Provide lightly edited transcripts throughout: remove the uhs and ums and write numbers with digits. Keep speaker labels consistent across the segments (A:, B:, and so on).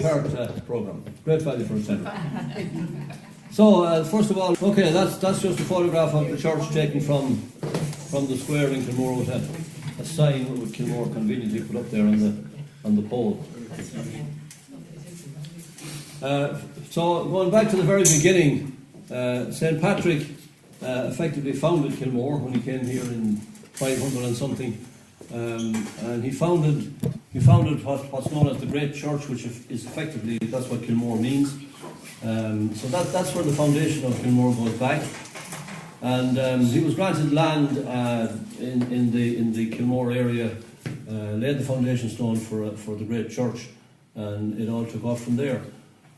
A: three-part programme. Great value for a tenner. So, first of all, okay, that's just a photograph of the church taken from the square in Kilmore with a sign with Kilmore conveniently put up there on the pole. So, going back to the very beginning, St. Patrick effectively founded Kilmore when he came here in 500 and something, and he founded what's known as the Great Church, which is effectively, that's what Kilmore means. So that's where the foundation of Kilmore goes back, and he was granted land in the Kilmore area, laid the foundation stone for the Great Church, and it all took off from there.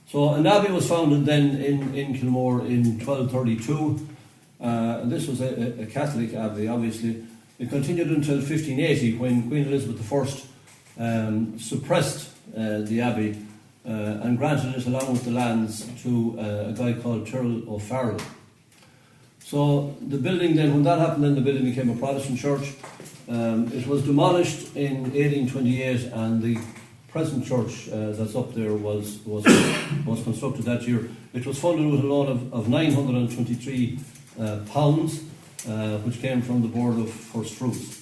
A: So an abbey was founded then in Kilmore in 1232, and this was a Catholic abbey, obviously. It continued until 1580, when Queen Elizabeth I suppressed the abbey and granted it along with the lands to a guy called Tyrrell O'Farrell. So the building then, when that happened, then the building became a Protestant church. It was demolished in 1828, and the present church that's up there was constructed that year. It was funded with a loan of £923, which came from the Board of First Fruits.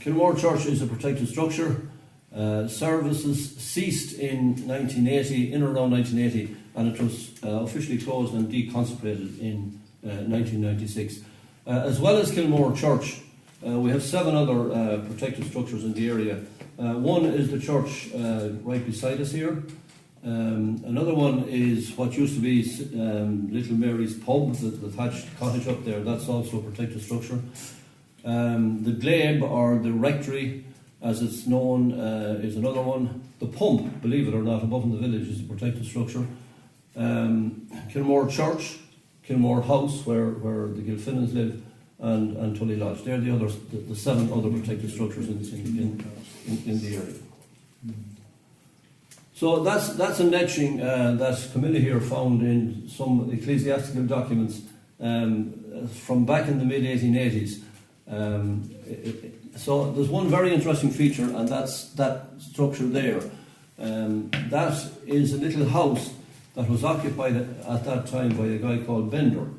A: Kilmore Church is a protected structure. Services ceased in 1980, in or around 1980, and it was officially closed and deconsecrated in 1996. As well as Kilmore Church, we have 7 other protected structures in the area. One is the church right beside us here. Another one is what used to be Little Mary's pub, the thatched cottage up there. That's also a protected structure. The glebe, or the rectory as it's known, is another one. The pump, believe it or not, above in the village, is a protected structure. Kilmore Church, Kilmore House, where the Gilfinnans live, and Tully Lodge. They're the 7 other protected structures in the area. So that's an etching that Camilla here found in some ecclesiastical documents from back in the mid-1880s. So there's one very interesting feature, and that's that structure there. That is a little house that was occupied at that time by a guy called Bender.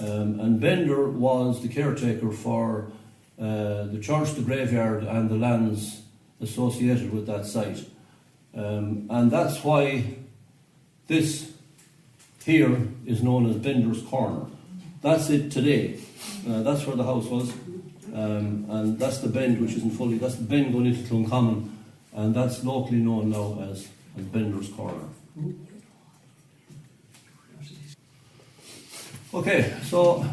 A: And Bender was the caretaker for the church, the graveyard, and the lands associated with that site. And that's why this here is known as Bender's Corner. That's it today. That's where the house was. And that's the bend, which isn't fully, that's the bend going into Cloncommon, and that's locally known now as Bender's Corner. Okay, so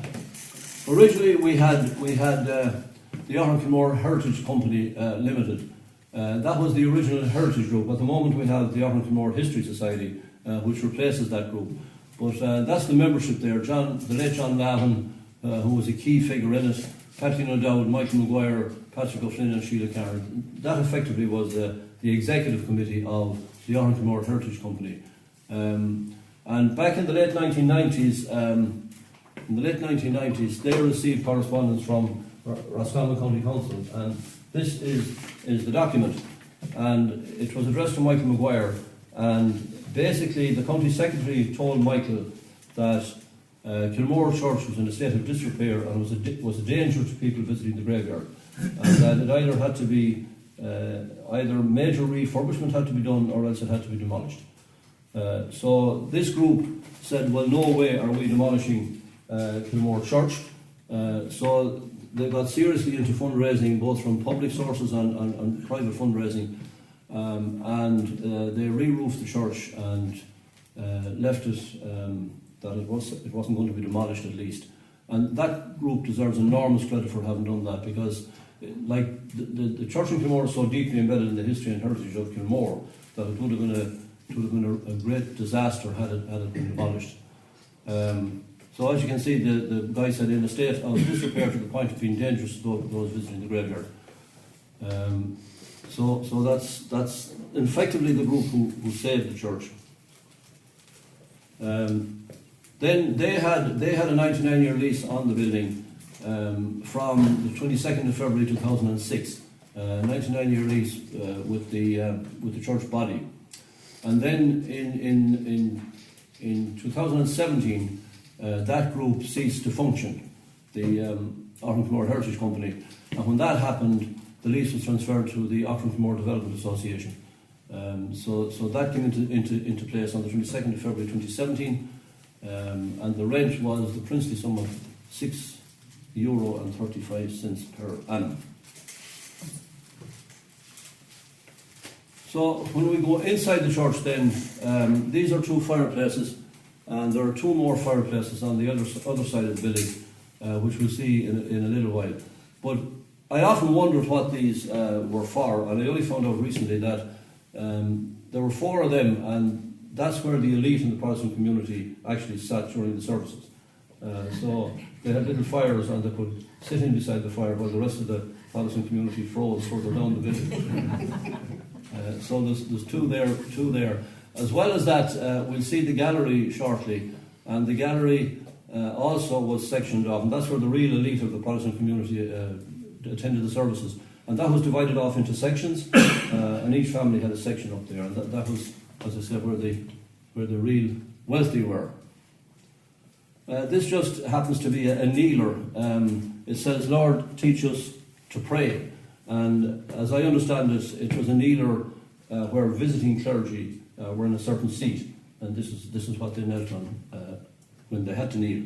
A: originally we had the Aughrim Kilmore Heritage Company Limited. That was the original heritage group. At the moment we have the Aughrim Kilmore History Society, which replaces that group. But that's the membership there. The late John Lavin, who was a key figure in it, Kathleen O'Dowd, Michael Maguire, Patrick O'Flynn and Sheila Karen. That effectively was the executive committee of the Aughrim Kilmore Heritage Company. And back in the late 1990s, they received correspondence from Roscommon County Council, and this is the document, and it was addressed to Michael Maguire, and basically the county secretary told Michael that Kilmore Church was in a state of disrepair and was a danger to people visiting the graveyard, and that it either had to be either major refurbishment had to be done, or else it had to be demolished. So this group said, well, no way are we demolishing Kilmore Church. So they got seriously into fundraising, both from public sources and private fundraising, and they re-roofed the church and left it that it wasn't going to be demolished, at least. And that group deserves enormous credit for having done that, because like the church in Kilmore is so deeply embedded in the history and heritage of Kilmore that it would have been a great disaster had it been demolished. So as you can see, the guy said, in a state of disrepair to the point of being dangerous to those visiting the graveyard. So that's effectively the group who saved the church. Then they had a 99-year lease on the building from the 22nd of February 2006. 99-year lease with the church body. And then in 2017, that group ceased to function, the Aughrim Kilmore Heritage Company. And when that happened, the lease was transferred to the Aughrim Kilmore Development Association. So that came into place on the 22nd of February 2017, and the rent was the princely sum of €6.35 per annum. So when we go inside the church then, these are two fireplaces, and there are two more fireplaces on the other side of the building, which we'll see in a little while. But I often wondered what these were for, and I only found out recently that there were four of them, and that's where the elite in the Protestant community actually sat during the services. So they had little fires, and they could sit in beside the fire while the rest of the Protestant community froze further down the village. So there's two there. As well as that, we'll see the gallery shortly, and the gallery also was sectioned off, and that's where the real elite of the Protestant community attended the services. And that was divided off into sections, and each family had a section up there, and that was, as I said, where the real wealthy were. This just happens to be a kneeler. It says, "Lord, teach us to pray." And as I understand it, it was a kneeler where visiting clergy were in a certain seat, and this is what they knelt on when they had to kneel.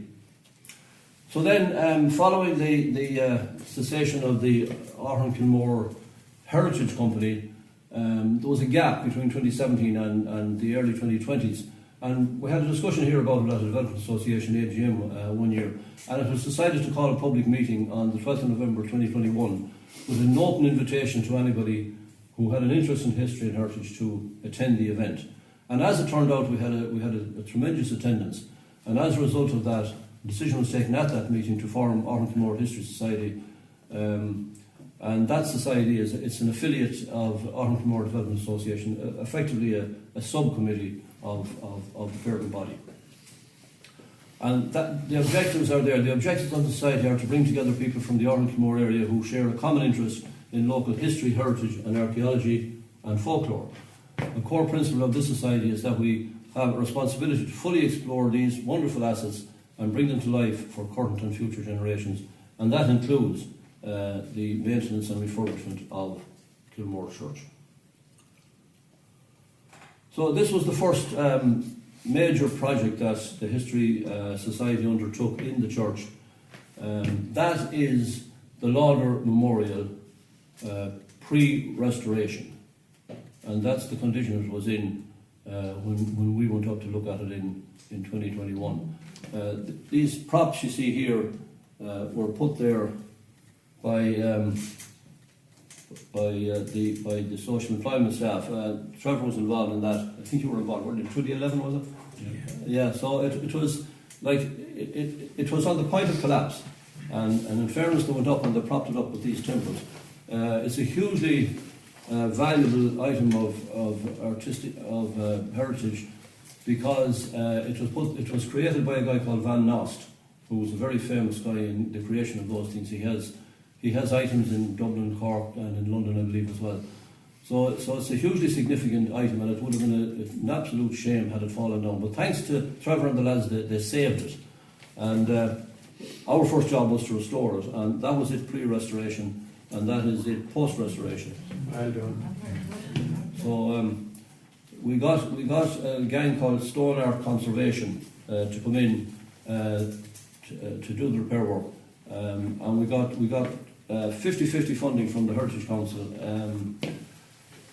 A: So then, following the cessation of the Aughrim Kilmore Heritage Company, there was a gap between 2017 and the early 2020s. And we had a discussion here about it at the Development Association AGM one year. And it was decided to call a public meeting on the 12th of November 2021 with an open invitation to anybody who had an interest in history and heritage to attend the event. And as it turned out, we had a tremendous attendance. And as a result of that, a decision was taken at that meeting to form Aughrim Kilmore History Society. And that society it's an affiliate of Aughrim Kilmore Development Association, effectively a subcommittee of the parent body. And the objectives are there. The objectives of the society are to bring together people from the Aughrim Kilmore area who share a common interest in local history, heritage and archaeology and folklore. The core principle of this society is that we have a responsibility to fully explore these wonderful assets and bring them to life for current and future generations, and that includes the maintenance and refurbishment of Kilmore Church. So this was the first major project that the History Society undertook in the church. That is the Lauder Memorial pre-restoration, and that's the condition it was in when we went up to look at it in 2021. These props you see here were put there by the social employment staff. Trevor was involved in that. I think you were involved, weren't you? 2011 was it? Yeah. So it was like it was on the point of collapse, and in fairness, they went up and they propped it up with these timbers. It's a hugely valuable item of heritage because it was created by a guy called Van Nost, who was a very famous guy in the creation of those things. He has items in Dublin, Cork and in London, I believe, as well. So it's a hugely significant item, and it would have been an absolute shame had it fallen down. But thanks to Trevor and the lads, they saved it. And our first job was to restore it, and that was it pre-restoration, and that is it post-restoration.
B: Well done.
A: So we got a gang called Stone Art Conservation to come in to do the repair work, and we got 50-50 funding from the Heritage Council.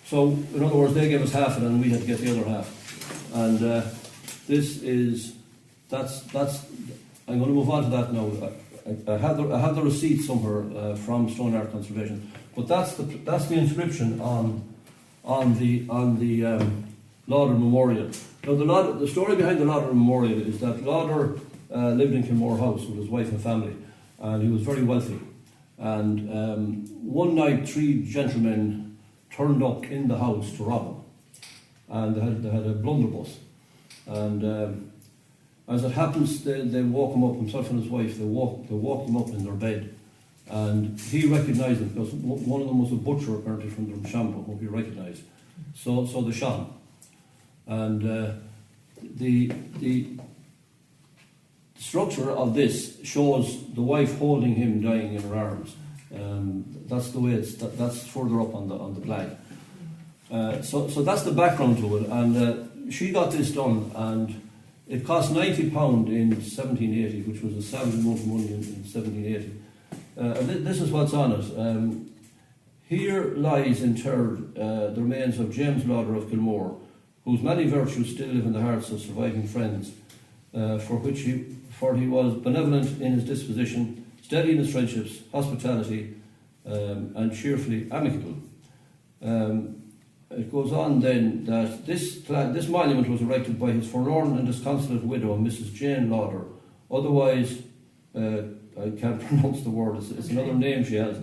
A: So in other words, they gave us half of it, and we had to get the other half. And that's. I'm going to move on to that now. I have the receipt somewhere from Stone Art Conservation, but that's the inscription on the Lauder Memorial. Now the story behind the Lauder Memorial is that Lauder lived in Kilmore House with his wife and family, and he was very wealthy. And one night, 3 gentlemen turned up in the house to rob him, and they had a blunderbuss. And as it happens, they woke him up, himself and his wife. They woke him up in their bed, and he recognised them because one of them was a butcher apparently from Drumshanbo, who he recognised. So they shot him. And the structure of this shows the wife holding him dying in her arms. That's the way that's further up on the plaque. So that's the background to it, and she got this done, and it cost £90 in 1780, which was a savage amount of money in 1780. This is what's on it. Here lies interred the remains of James Lauder of Kilmore, whose many virtues still live in the hearts of surviving friends, for he was benevolent in his disposition, steady in his friendships, hospitality, and cheerfully amicable. It goes on then that this monument was erected by his forlorn and disconsolate widow, Mrs. Jane Lauder, otherwise, I can't pronounce the word, it's another name she has,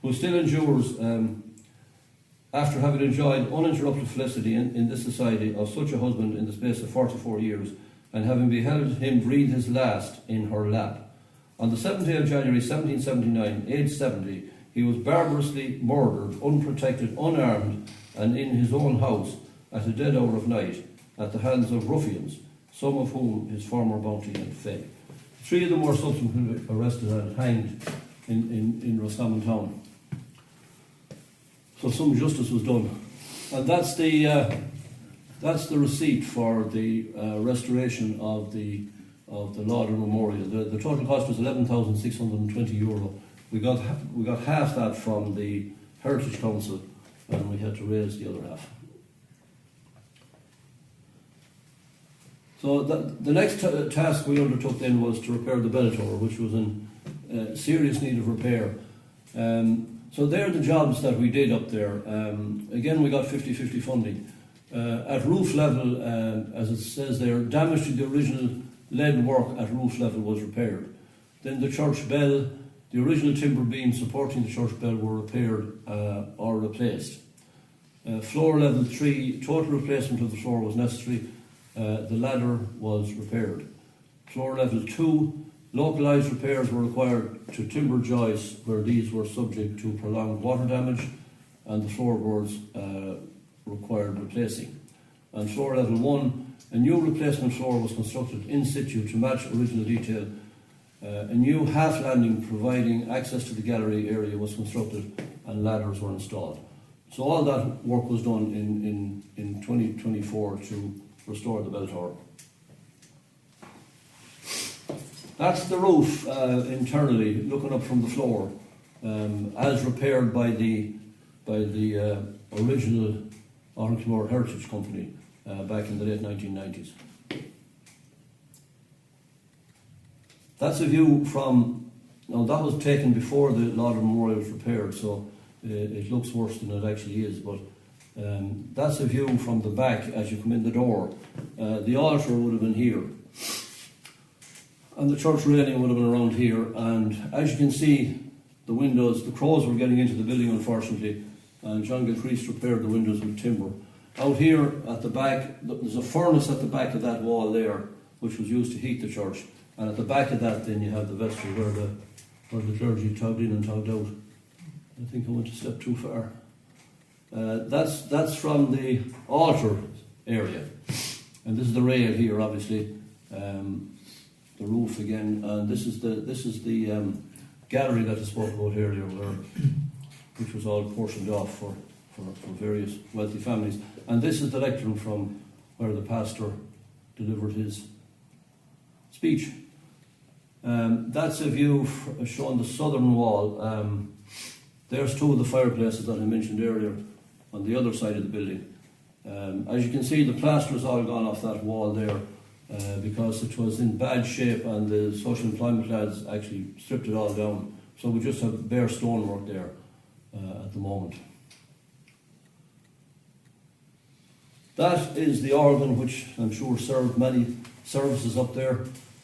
A: who still endures after having enjoyed uninterrupted felicity in this society of such a husband in the space of 44 years, and having beheld him breathe his last in her lap. On the 7th day of January 1779, aged 70, he was barbarously murdered, unprotected, unarmed, and in his own house at a dead hour of night at the hands of ruffians, some of whom his former bounty had fed. 3 of them were subsequently arrested and hanged in Roscommon town. So some justice was done, and that's the receipt for the restoration of the Lauder Memorial. The total cost was €11,620. We got half that from the Heritage Council, and we had to raise the other half. So the next task we undertook then was to repair the bell tower, which was in serious need of repair. So they're the jobs that we did up there. Again, we got 50-50 funding. At roof level, as it says there, damage to the original lead work at roof level was repaired. Then the church bell, the original timber beams supporting the church bell were repaired or replaced. Floor level 3, total replacement of the floor was necessary. The ladder was repaired. Floor level 2, localised repairs were required to timber joists where these were subject to prolonged water damage, and the floorboards required replacing. And floor level 1, a new replacement floor was constructed in situ to match original detail. A new half landing providing access to the gallery area was constructed, and ladders were installed. So all that work was done in 2024 to restore the bell tower. That's the roof internally, looking up from the floor, as repaired by the original Aughrim Kilmore Heritage Company back in the late 1990s. That's a view from, now that was taken before the Lauder Memorial was repaired, so it looks worse than it actually is, but that's a view from the back as you come in the door. The altar would have been here, and the church railing would have been around here, and as you can see, the windows, the crows were getting into the building unfortunately, and John Gilchrist repaired the windows with timber. Out here at the back, there's a furnace at the back of that wall there, which was used to heat the church, and at the back of that then you have the vestry where the clergy tugged in and tugged out. I think I went a step too far. That's from the altar area, and this is the rail here, obviously. The roof again, and this is the gallery that I spoke about earlier, which was all portioned off for various wealthy families. And this is the lectern from where the pastor delivered his speech. That's a view showing the southern wall. There's 2 of the fireplaces that I mentioned earlier on the other side of the building. As you can see, the plaster's all gone off that wall there because it was in bad shape, and the social employment lads actually stripped it all down. So we just have bare stonework there at the moment. That is the organ, which I'm sure served many services up there.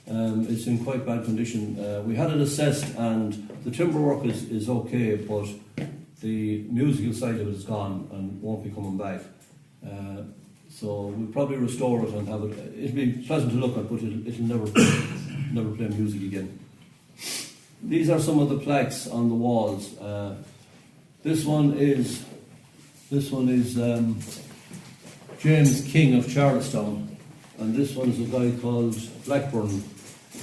A: It's in quite bad condition. We had it assessed, and the timber work is okay, but the musical side of it is gone and won't be coming back. So we'll probably restore it and have it. It'll be pleasant to look at, but it'll never play music again. These are some of the plaques on the walls. This one is James King of Charlestown, and this one is a guy called Blackburn,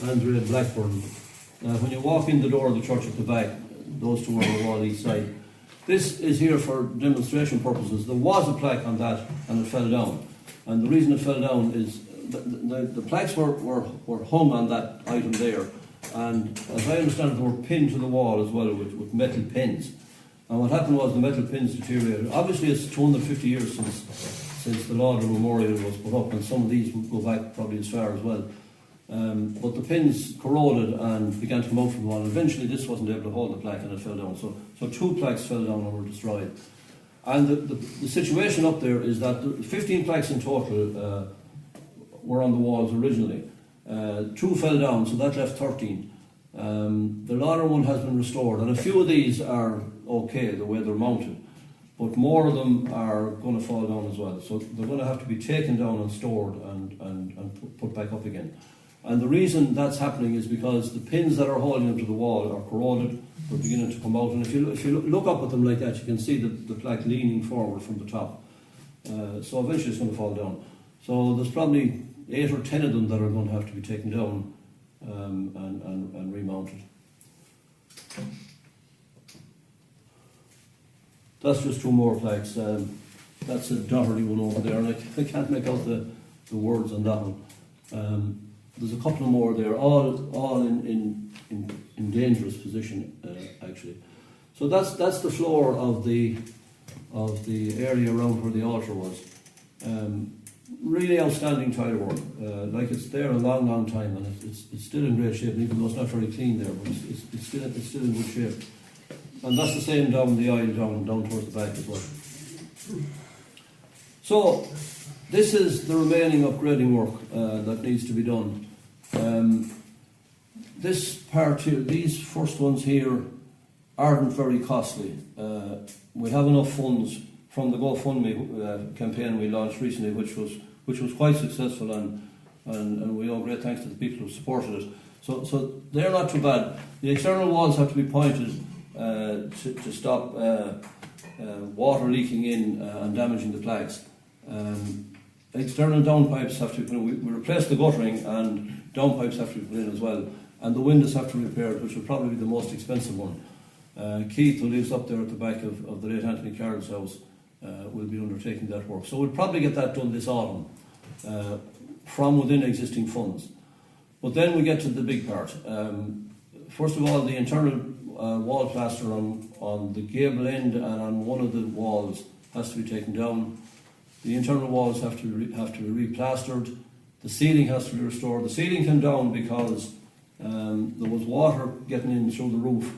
A: Andre Blackburn. When you walk in the door of the church at the back, those two are on the wall each side. This is here for demonstration purposes. There was a plaque on that and it fell down. And the reason it fell down is the plaques were hung on that item there. And as I understand it, they were pinned to the wall as well with metal pins. And what happened was the metal pins deteriorated. Obviously it's 250 years since the Lauder Memorial was put up, and some of these would go back probably as far as well. But the pins corroded and began to come out from the wall. And eventually this wasn't able to hold the plaque and it fell down. So 2 plaques fell down and were destroyed. And the situation up there is that the 15 plaques in total were on the walls originally. 2 fell down, so that left 13. The Lauder one has been restored, and a few of these are okay the way they're mounted, but more of them are going to fall down as well. So they're going to have to be taken down and stored and put back up again. And the reason that's happening is because the pins that are holding them to the wall are corroded, they're beginning to come out. And if you look up at them like that, you can see the plaque leaning forward from the top. So eventually it's going to fall down. So there's probably 8 or 10 of them that are going to have to be taken down and remounted. That's just 2 more plaques. That's a Doherty one over there, and I can't make out the words on that one. There's a couple more there, all in dangerous position, actually. So that's the floor of the area around where the altar was. Really outstanding tile work. Like it's there a long time, and it's still in great shape. Even though it's not very clean there, but it's still in good shape. And that's the same down the aisle, down towards the back as well. So this is the remaining upgrading work that needs to be done. This part here, these first ones here aren't very costly. We have enough funds from the GoFundMe campaign we launched recently, which was quite successful, and we owe great thanks to the people who supported it. So they're not too bad. The external walls have to be pointed to stop water leaking in and damaging the plaques. External downpipes have to be put in. We replaced the guttering, and downpipes have to be put in as well. And the windows have to be repaired, which will probably be the most expensive one. Keith, who lives up there at the back of the late Anthony Carroll's house, will be undertaking that work. So we'll probably get that done this autumn from within existing funds. But then we get to the big part. First of all, the internal wall plaster on the gable end and on one of the walls has to be taken down. The internal walls have to be replastered. The ceiling has to be restored. The ceiling came down because there was water getting in through the roof,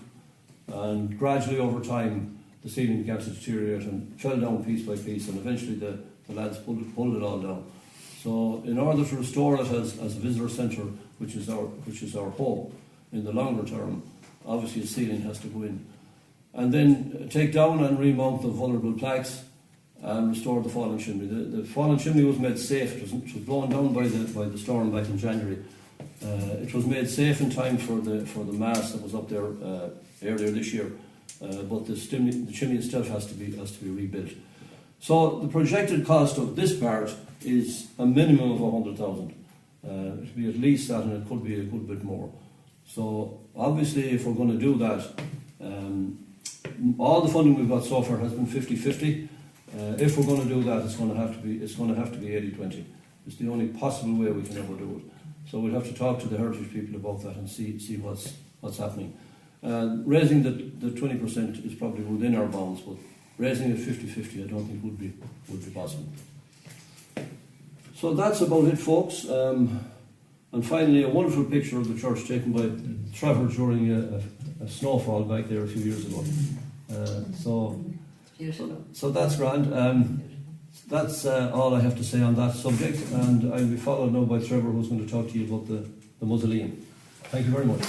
A: and gradually over time the ceiling began to deteriorate and fell down piece by piece, and eventually the lads pulled it all down. So in order to restore it as a visitor centre, which is our hope in the longer term, obviously the ceiling has to go in. And then take down and remount the vulnerable plaques and restore the fallen chimney. The fallen chimney was made safe. It was blown down by the storm back in January. It was made safe in time for the mass that was up there earlier this year, but the chimney itself has to be rebuilt. So the projected cost of this part is a minimum of 100,000. It will be at least that, and it could be a good bit more. So obviously, if we're going to do that, all the funding we've got so far has been 50-50. If we're going to do that, it's going to have to be 80-20. It's the only possible way we can ever do it. So we'll have to talk to the heritage people about that and see what's happening. Raising the 20% is probably within our bounds, but raising it 50-50, I don't think would be possible. So that's about it, folks. And finally, a wonderful picture of the church taken by Trevor during a snowfall back there a few years ago. So that's grand. That's all I have to say on that subject, and I'll be followed now by Trevor, who's going to talk to you about the mausoleum. Thank you very much.